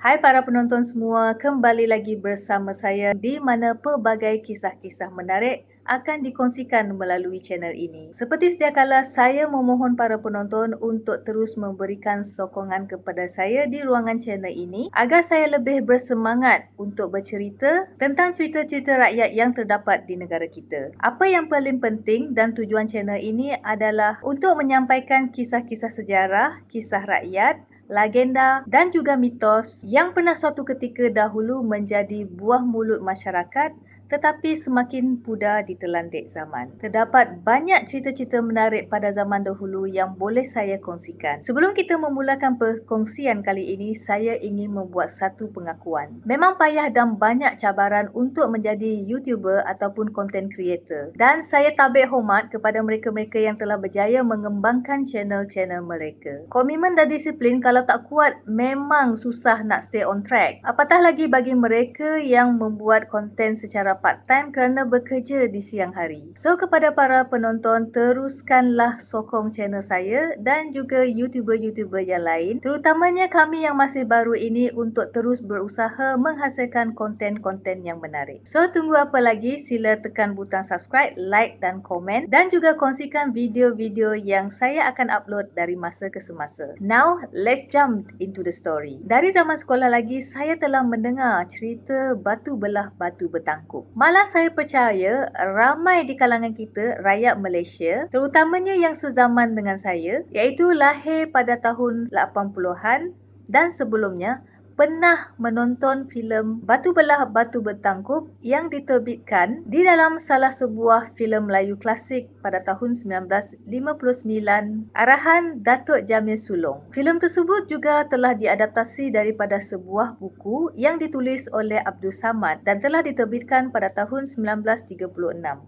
Hai para penonton semua, kembali lagi bersama saya di mana pelbagai kisah-kisah menarik akan dikongsikan melalui channel ini. Seperti sedia kala, saya memohon para penonton untuk terus memberikan sokongan kepada saya di ruangan channel ini agar saya lebih bersemangat untuk bercerita tentang cerita-cerita rakyat yang terdapat di negara kita. Apa yang paling penting dan tujuan channel ini adalah untuk menyampaikan kisah-kisah sejarah, kisah rakyat, legenda dan juga mitos yang pernah suatu ketika dahulu menjadi buah mulut masyarakat tetapi semakin pudar ditelan dek zaman. Terdapat banyak cerita-cerita menarik pada zaman dahulu yang boleh saya kongsikan. Sebelum kita memulakan perkongsian kali ini, saya ingin membuat satu pengakuan. Memang payah dan banyak cabaran untuk menjadi YouTuber ataupun content creator. Dan saya tabik hormat kepada mereka-mereka yang telah berjaya mengembangkan channel-channel mereka. Komitmen dan disiplin kalau tak kuat memang susah nak stay on track. Apatah lagi bagi mereka yang membuat konten secara part-time kerana bekerja di siang hari. So, kepada para penonton, teruskanlah sokong channel saya dan juga YouTuber-YouTuber yang lain, terutamanya kami yang masih baru ini untuk terus berusaha menghasilkan konten-konten yang menarik. So, tunggu apa lagi? Sila tekan butang subscribe, like dan komen dan juga kongsikan video-video yang saya akan upload dari masa ke semasa. Now, let's jump into the story. Dari zaman sekolah lagi, saya telah mendengar cerita batu belah batu bertangkup. Malah saya percaya ramai di kalangan kita, rakyat Malaysia, terutamanya yang sezaman dengan saya, iaitu lahir pada tahun 80-an dan sebelumnya, pernah menonton filem Batu Belah Batu Bertangkup yang diterbitkan di dalam salah sebuah filem Melayu klasik pada tahun 1959 arahan Datuk Jamil Sulong. Filem tersebut juga telah diadaptasi daripada sebuah buku yang ditulis oleh Abdul Samad dan telah diterbitkan pada tahun 1936.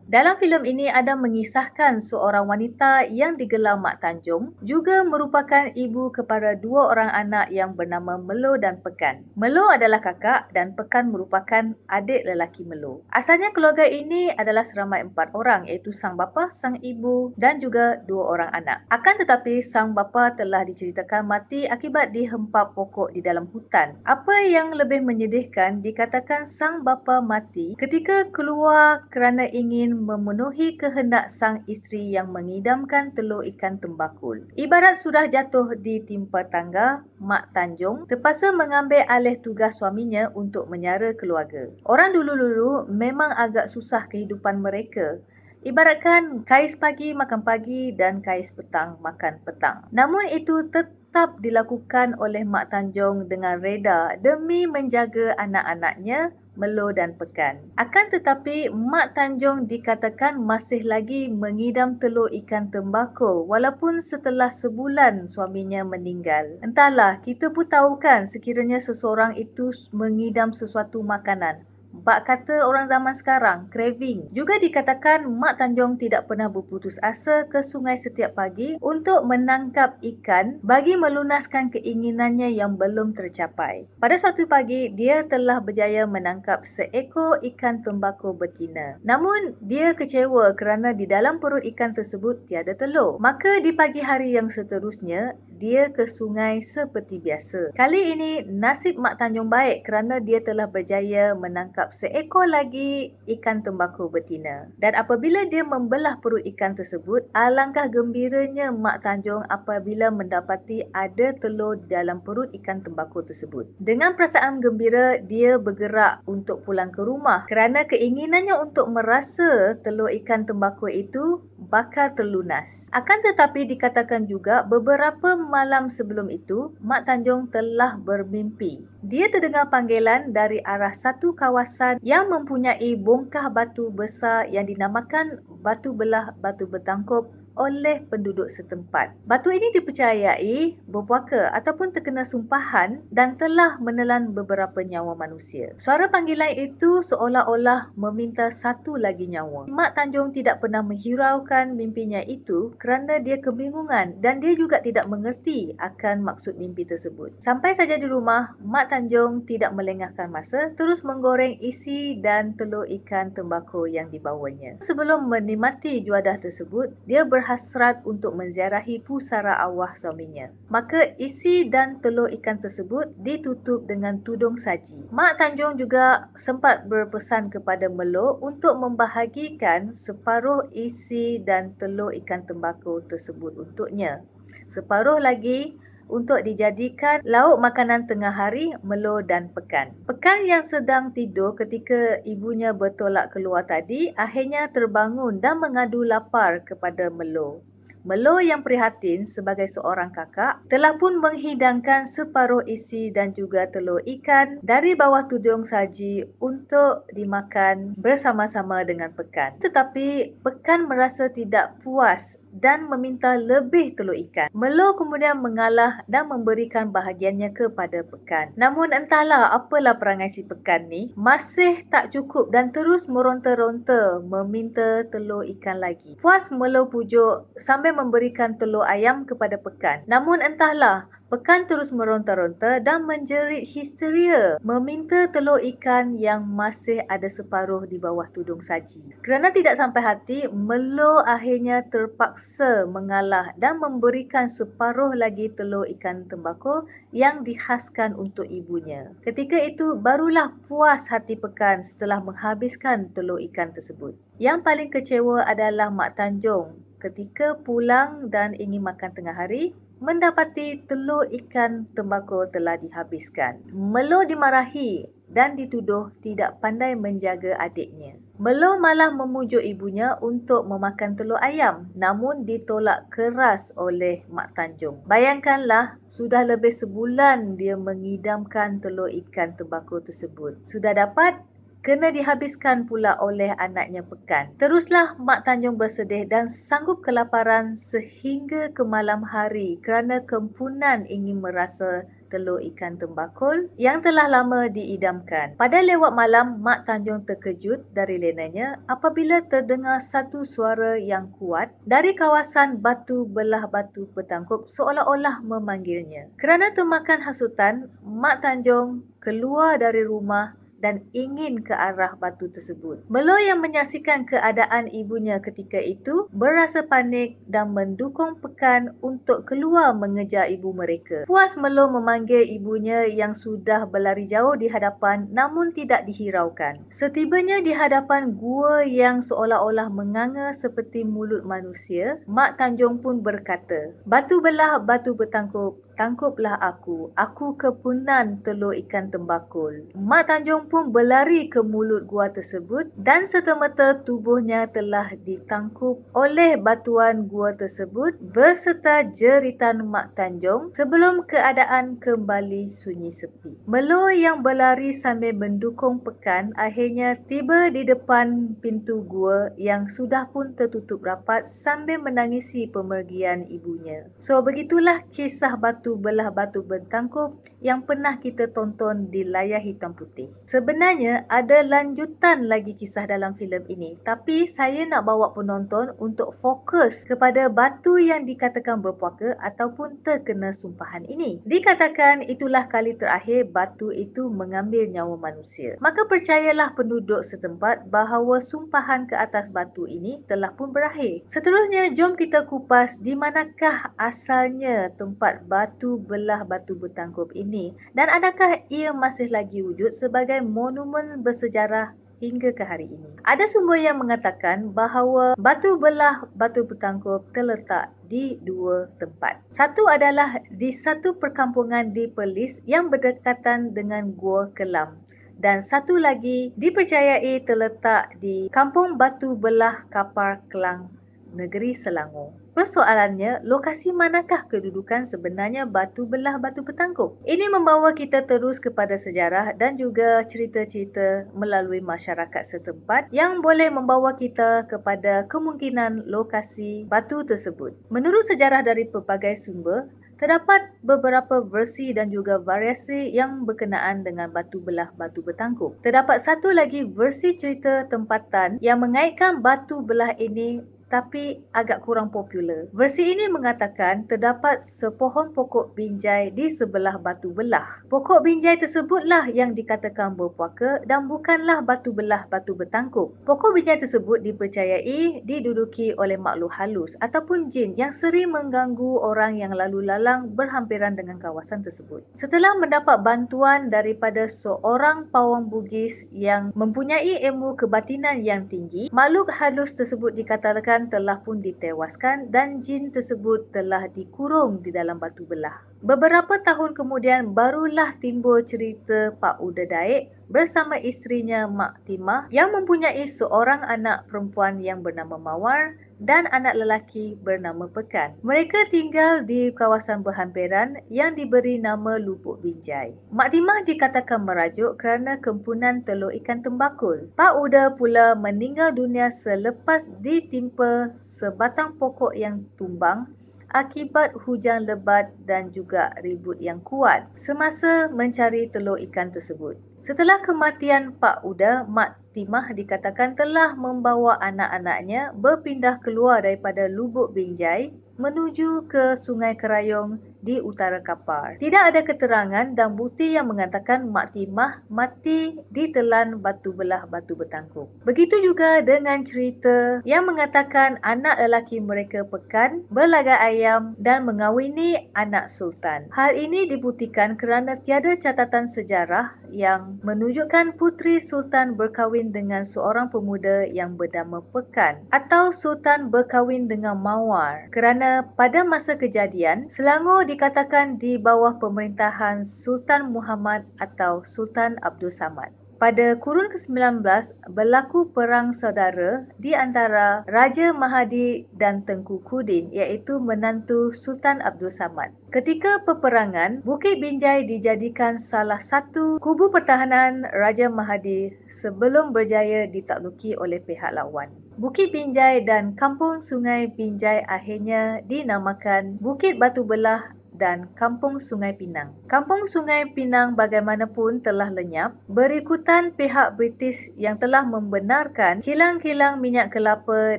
Dalam filem ini ada mengisahkan seorang wanita yang digelar Mak Tanjung, juga merupakan ibu kepada dua orang anak yang bernama Melo dan Pekan. Melo adalah kakak dan Pekan merupakan adik lelaki Melo. Asalnya keluarga ini adalah seramai 4 orang, iaitu sang bapa, sang ibu dan juga 2 orang anak. Akan tetapi sang bapa telah diceritakan mati akibat dihempap pokok di dalam hutan. Apa yang lebih menyedihkan, dikatakan sang bapa mati ketika keluar kerana ingin memenuhi kehendak sang isteri yang mengidamkan telur ikan tembakul. Ibarat sudah jatuh di timpa tangga, Mak Tanjung terpaksa mengambil alih tugas suaminya untuk menyara keluarga. Orang dulu-dulu memang agak susah kehidupan mereka. Ibaratkan kais pagi makan pagi dan kais petang makan petang. Namun itu tetap dilakukan oleh Mak Tanjung dengan reda demi menjaga anak-anaknya, Melo dan Pekan. Akan tetapi, Mak Tanjung dikatakan masih lagi mengidam telur ikan tembakau walaupun setelah sebulan suaminya meninggal. Entahlah, kita pun tahu kan sekiranya seseorang itu mengidam sesuatu makanan. Bak kata orang zaman sekarang, craving. Juga dikatakan Mak Tanjung tidak pernah berputus asa ke sungai setiap pagi untuk menangkap ikan bagi melunaskan keinginannya yang belum tercapai. Pada suatu pagi, dia telah berjaya menangkap seekor ikan tembakau betina. Namun, dia kecewa kerana di dalam perut ikan tersebut tiada telur. Maka di pagi hari yang seterusnya, dia ke sungai seperti biasa. Kali ini, nasib Mak Tanjung baik kerana dia telah berjaya menangkap seekor lagi ikan tembakau betina. Dan apabila dia membelah perut ikan tersebut, alangkah gembiranya Mak Tanjung apabila mendapati ada telur dalam perut ikan tembakau tersebut. Dengan perasaan gembira, dia bergerak untuk pulang ke rumah kerana keinginannya untuk merasa telur ikan tembakau itu bakal terlunas. Akan tetapi dikatakan juga beberapa malam sebelum itu, Mak Tanjung telah bermimpi. Dia terdengar panggilan dari arah satu kawasan yang mempunyai bongkah batu besar yang dinamakan Batu Belah Batu Bertangkup oleh penduduk setempat. Batu ini dipercayai berpuaka ataupun terkena sumpahan dan telah menelan beberapa nyawa manusia. Suara panggilan itu seolah-olah meminta satu lagi nyawa. Mak Tanjung tidak pernah menghiraukan mimpinya itu kerana dia kebingungan dan dia juga tidak mengerti akan maksud mimpi tersebut. Sampai saja di rumah, Mak Tanjung tidak melengahkan masa, terus menggoreng isi dan telur ikan tembakau yang dibawanya. Sebelum menikmati juadah tersebut, dia berhati berhasrat untuk menziarahi pusara arwah suaminya. Maka isi dan telur ikan tersebut ditutup dengan tudung saji. Mak Tanjung juga sempat berpesan kepada Melo untuk membahagikan separuh isi dan telur ikan tembakau tersebut untuknya. Separuh lagi untuk dijadikan lauk makanan tengah hari Melo dan Pekan. Pekan yang sedang tidur ketika ibunya bertolak keluar tadi akhirnya terbangun dan mengadu lapar kepada Melo. Melo yang prihatin sebagai seorang kakak telah pun menghidangkan separuh isi dan juga telur ikan dari bawah tudung saji untuk dimakan bersama-sama dengan Pekan. Tetapi Pekan merasa tidak puas dan meminta lebih telur ikan. Melo kemudian mengalah dan memberikan bahagiannya kepada Pekan. Namun entahlah apalah perangai si Pekan ni, masih tak cukup dan terus meronta-ronta meminta telur ikan lagi. Puas Melo pujuk sambil memberikan telur ayam kepada Pekan. Namun entahlah, Pekan terus meronta-ronta dan menjerit histeria meminta telur ikan yang masih ada separuh di bawah tudung saji. Kerana tidak sampai hati, Melo akhirnya terpaksa mengalah dan memberikan separuh lagi telur ikan tembakau yang dikhaskan untuk ibunya. Ketika itu barulah puas hati Pekan setelah menghabiskan telur ikan tersebut. Yang paling kecewa adalah Mak Tanjung ketika pulang dan ingin makan tengah hari, mendapati telur ikan tembakau telah dihabiskan. Melo dimarahi dan dituduh tidak pandai menjaga adiknya. Melo malah memujuk ibunya untuk memakan telur ayam, namun ditolak keras oleh Mak Tanjung. Bayangkanlah, sudah lebih sebulan dia mengidamkan telur ikan tembakau tersebut. Sudah dapat, kena dihabiskan pula oleh anaknya Pekan. Teruslah Mak Tanjung bersedih dan sanggup kelaparan sehingga ke malam hari kerana kempunan ingin merasa telur ikan tembakau yang telah lama diidamkan. Pada lewat malam, Mak Tanjung terkejut dari lenanya apabila terdengar satu suara yang kuat dari kawasan batu belah batu petangkup seolah-olah memanggilnya. Kerana termakan hasutan, Mak Tanjung keluar dari rumah dan ingin ke arah batu tersebut. Melo yang menyaksikan keadaan ibunya ketika itu berasa panik dan mendukung Pekan untuk keluar mengejar ibu mereka. Puas Melo memanggil ibunya yang sudah berlari jauh di hadapan namun tidak dihiraukan. Setibanya di hadapan gua yang seolah-olah menganga seperti mulut manusia, Mak Tanjung pun berkata, "Batu belah batu bertangkup, tangkuplah aku kepunan telur ikan tembakau." Mak Tanjung pun berlari ke mulut gua tersebut dan serta-merta tubuhnya telah ditangkup oleh batuan gua tersebut berserta jeritan Mak Tanjung sebelum keadaan kembali sunyi sepi. Melo yang berlari sambil mendukung Pekan akhirnya tiba di depan pintu gua yang sudah pun tertutup rapat sambil menangisi pemergian ibunya. So begitulah kisah batu belah batu bertangkup yang pernah kita tonton di layar hitam putih. Sebenarnya ada lanjutan lagi kisah dalam filem ini, tapi saya nak bawa penonton untuk fokus kepada batu yang dikatakan berpuaka ataupun terkena sumpahan ini. Dikatakan itulah kali terakhir batu itu mengambil nyawa manusia. Maka percayalah penduduk setempat bahawa sumpahan ke atas batu ini telah pun berakhir. Seterusnya, jom kita kupas di manakah asalnya tempat batu belah batu bertangkup ini dan adakah ia masih lagi wujud sebagai monumen bersejarah hingga ke hari ini. Ada sumber yang mengatakan bahawa batu belah batu bertangkup terletak di dua tempat. Satu adalah di satu perkampungan di Perlis yang berdekatan dengan Gua Kelam. Dan satu lagi dipercayai terletak di Kampung Batu Belah Kapar Kelang, Negeri Selangor. Persoalannya, lokasi manakah kedudukan sebenarnya batu belah batu bertangkup? Ini membawa kita terus kepada sejarah dan juga cerita-cerita melalui masyarakat setempat yang boleh membawa kita kepada kemungkinan lokasi batu tersebut. Menurut sejarah dari pelbagai sumber, terdapat beberapa versi dan juga variasi yang berkenaan dengan batu belah batu bertangkup. Terdapat satu lagi versi cerita tempatan yang mengaitkan batu belah ini tapi agak kurang popular. Versi ini mengatakan terdapat sepohon pokok binjai di sebelah batu belah. Pokok binjai tersebutlah yang dikatakan berpuaka dan bukanlah batu belah batu bertangkup. Pokok binjai tersebut dipercayai diduduki oleh makhluk halus ataupun jin yang sering mengganggu orang yang lalu lalang berhampiran dengan kawasan tersebut. Setelah mendapat bantuan daripada seorang pawang Bugis yang mempunyai ilmu kebatinan yang tinggi, makhluk halus tersebut dikatakan telah pun ditewaskan dan jin tersebut telah dikurung di dalam batu belah. Beberapa tahun kemudian barulah timbul cerita Pak Uda Daik bersama isterinya Mak Timah yang mempunyai seorang anak perempuan yang bernama Mawar dan anak lelaki bernama Pekan. Mereka tinggal di kawasan berhampiran yang diberi nama Lubuk Binjai. Mak Timah dikatakan merajuk kerana kempunan telur ikan tembakul. Pak Uda pula meninggal dunia selepas ditimpa sebatang pokok yang tumbang akibat hujan lebat dan juga ribut yang kuat semasa mencari telur ikan tersebut. Setelah kematian Pak Uda, Mak Timah dikatakan telah membawa anak-anaknya berpindah keluar daripada Lubuk Binjai menuju ke Sungai Kerayong di utara Kapar. Tidak ada keterangan dan bukti yang mengatakan Mak Timah mati ditelan batu belah batu bertangkup. Begitu juga dengan cerita yang mengatakan anak lelaki mereka Pekan berlagak ayam dan mengawini anak Sultan. Hal ini dibuktikan kerana tiada catatan sejarah yang menunjukkan puteri Sultan berkahwin dengan seorang pemuda yang bernama Pekan atau Sultan berkahwin dengan Mawar, kerana pada masa kejadian Selangor dikatakan di bawah pemerintahan Sultan Muhammad atau Sultan Abdul Samad. Pada kurun ke-19 berlaku perang saudara di antara Raja Mahadi dan Tengku Kudin iaitu menantu Sultan Abdul Samad. Ketika peperangan, Bukit Binjai dijadikan salah satu kubu pertahanan Raja Mahadi sebelum berjaya ditakluki oleh pihak lawan. Bukit Binjai dan Kampung Sungai Binjai akhirnya dinamakan Bukit Batu Belah dan Kampung Sungai Pinang. Kampung Sungai Pinang bagaimanapun telah lenyap berikutan pihak British yang telah membenarkan kilang-kilang minyak kelapa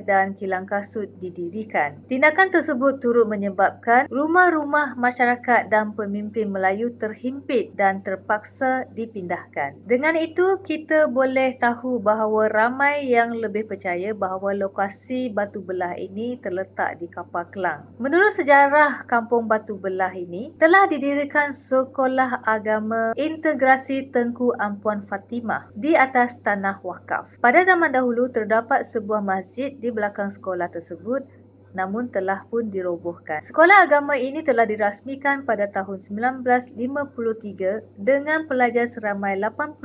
dan kilang kasut didirikan. Tindakan tersebut turut menyebabkan rumah-rumah masyarakat dan pemimpin Melayu terhimpit dan terpaksa dipindahkan. Dengan itu, kita boleh tahu bahawa ramai yang lebih percaya bahawa lokasi Batu Belah ini terletak di Kapar Kelang. Menurut sejarah Kampung Batu Belah ini telah didirikan Sekolah Agama Integrasi Tengku Ampuan Fatimah di atas tanah wakaf. Pada zaman dahulu terdapat sebuah masjid di belakang sekolah tersebut, namun telah pun dirobohkan. Sekolah agama ini telah dirasmikan pada tahun 1953 dengan pelajar seramai 85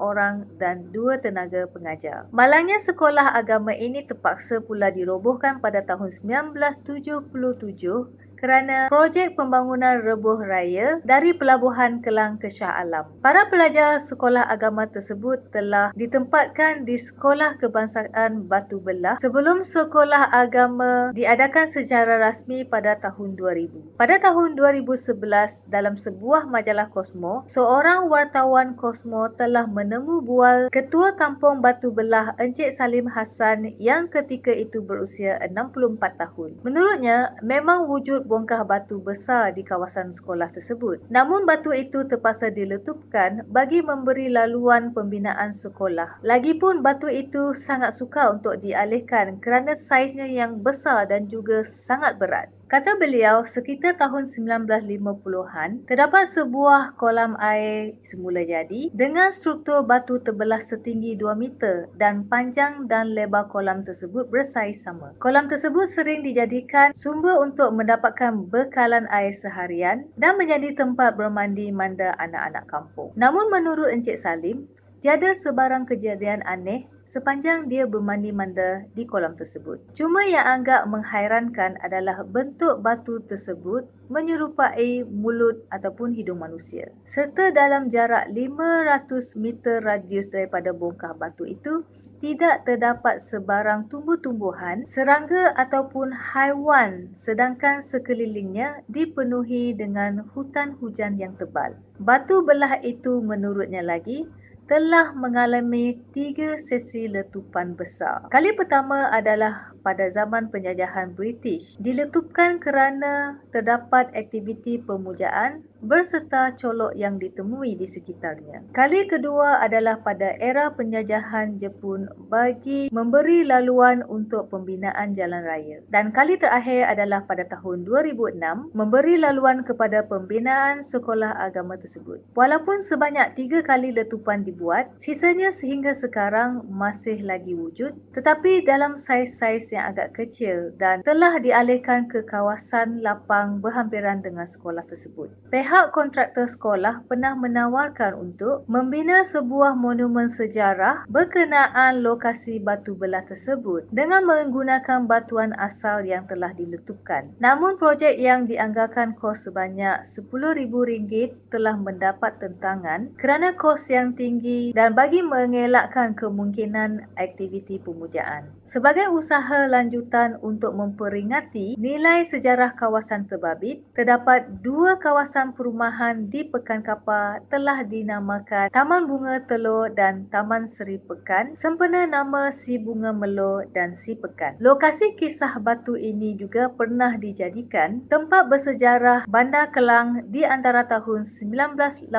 orang dan 2 tenaga pengajar. Malangnya sekolah agama ini terpaksa pula dirobohkan pada tahun 1977 kerana projek pembangunan rebuh raya dari Pelabuhan Kelang ke Shah Alam. Para pelajar sekolah agama tersebut telah ditempatkan di Sekolah Kebangsaan Batu Belah sebelum sekolah agama diadakan secara rasmi pada tahun 2000. Pada tahun 2011, dalam sebuah majalah Kosmo, seorang wartawan Kosmo telah menemu bual Ketua Kampung Batu Belah Encik Salim Hassan yang ketika itu berusia 64 tahun. Menurutnya, memang wujud bongkah batu besar di kawasan sekolah tersebut. Namun batu itu terpaksa diletupkan bagi memberi laluan pembinaan sekolah. Lagipun batu itu sangat sukar untuk dialihkan kerana saiznya yang besar dan juga sangat berat. Kata beliau, sekitar tahun 1950-an, terdapat sebuah kolam air semula jadi dengan struktur batu terbelah setinggi 2 meter dan panjang dan lebar kolam tersebut bersaiz sama. Kolam tersebut sering dijadikan sumber untuk mendapatkan bekalan air seharian dan menjadi tempat bermandi manda anak-anak kampung. Namun menurut Encik Salim, tiada sebarang kejadian aneh sepanjang dia bermandi manda di kolam tersebut. Cuma yang agak menghairankan adalah bentuk batu tersebut menyerupai mulut ataupun hidung manusia. Serta dalam jarak 500 meter radius daripada bongkah batu itu, tidak terdapat sebarang tumbuh-tumbuhan, serangga ataupun haiwan, sedangkan sekelilingnya dipenuhi dengan hutan hujan yang tebal. Batu belah itu menurutnya lagi telah mengalami 3 sesi letupan besar. Kali pertama adalah pada zaman penjajahan British, diletupkan kerana terdapat aktiviti pemujaan berserta colok yang ditemui di sekitarnya. Kali kedua adalah pada era penjajahan Jepun bagi memberi laluan untuk pembinaan jalan raya. Dan kali terakhir adalah pada tahun 2006 memberi laluan kepada pembinaan sekolah agama tersebut. Walaupun sebanyak 3 kali letupan dibuat, sisanya sehingga sekarang masih lagi wujud, tetapi dalam saiz-saiz yang agak kecil dan telah dialihkan ke kawasan lapang berhampiran dengan sekolah tersebut. Pihak kontraktor sekolah pernah menawarkan untuk membina sebuah monumen sejarah berkenaan lokasi batu belah tersebut dengan menggunakan batuan asal yang telah diletupkan. Namun projek yang dianggarkan kos sebanyak RM10,000 telah mendapat tentangan kerana kos yang tinggi dan bagi mengelakkan kemungkinan aktiviti pemujaan. Sebagai usaha lanjutan untuk memperingati nilai sejarah kawasan terbabit, terdapat 2 kawasan perumahan di Pekan Kapar telah dinamakan Taman Bunga Telur dan Taman Seri Pekan sempena nama Si Bunga Melur dan Si Pekan. Lokasi kisah batu ini juga pernah dijadikan tempat bersejarah Bandar Kelang di antara tahun 1980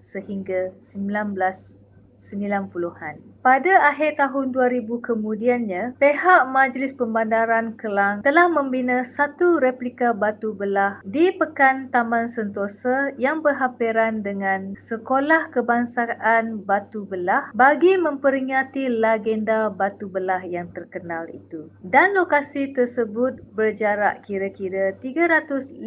sehingga 1990-an. Pada akhir tahun 2000 kemudiannya, pihak Majlis Pembandaran Kelang telah membina satu replika batu belah di Pekan Taman Sentosa yang berhampiran dengan Sekolah Kebangsaan Batu Belah bagi memperingati legenda batu belah yang terkenal itu. Dan lokasi tersebut berjarak kira-kira 350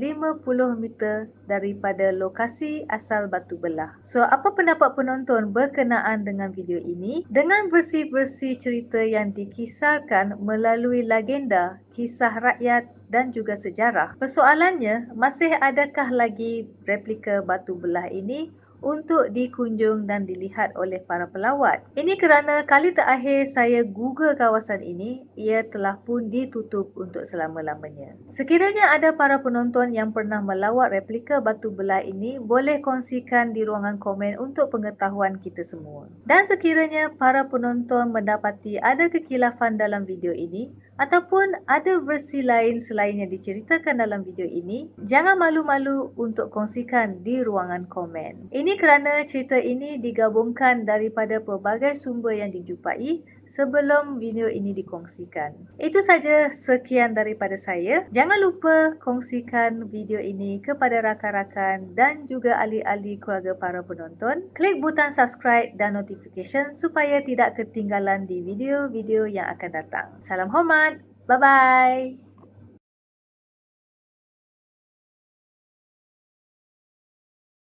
meter daripada lokasi asal batu belah. So, apa pendapat penonton berkenaan dengan video ini? Dengan versi-versi cerita yang dikisarkan melalui legenda, kisah rakyat dan juga sejarah. Persoalannya, masih adakah lagi replika batu belah ini untuk dikunjung dan dilihat oleh para pelawat? Ini kerana kali terakhir saya Google kawasan ini, ia telah pun ditutup untuk selama-lamanya. Sekiranya ada para penonton yang pernah melawat replika batu belah ini, boleh kongsikan di ruangan komen untuk pengetahuan kita semua. Dan sekiranya para penonton mendapati ada kekhilafan dalam video ini, ataupun ada versi lain selain yang diceritakan dalam video ini, jangan malu-malu untuk kongsikan di ruangan komen. Ini kerana cerita ini digabungkan daripada pelbagai sumber yang dijumpai sebelum video ini dikongsikan. Itu saja, sekian daripada saya. Jangan lupa kongsikan video ini kepada rakan-rakan dan juga ahli-ahli keluarga para penonton. Klik butang subscribe dan notification supaya tidak ketinggalan di video-video yang akan datang. Salam hormat. Bye-bye.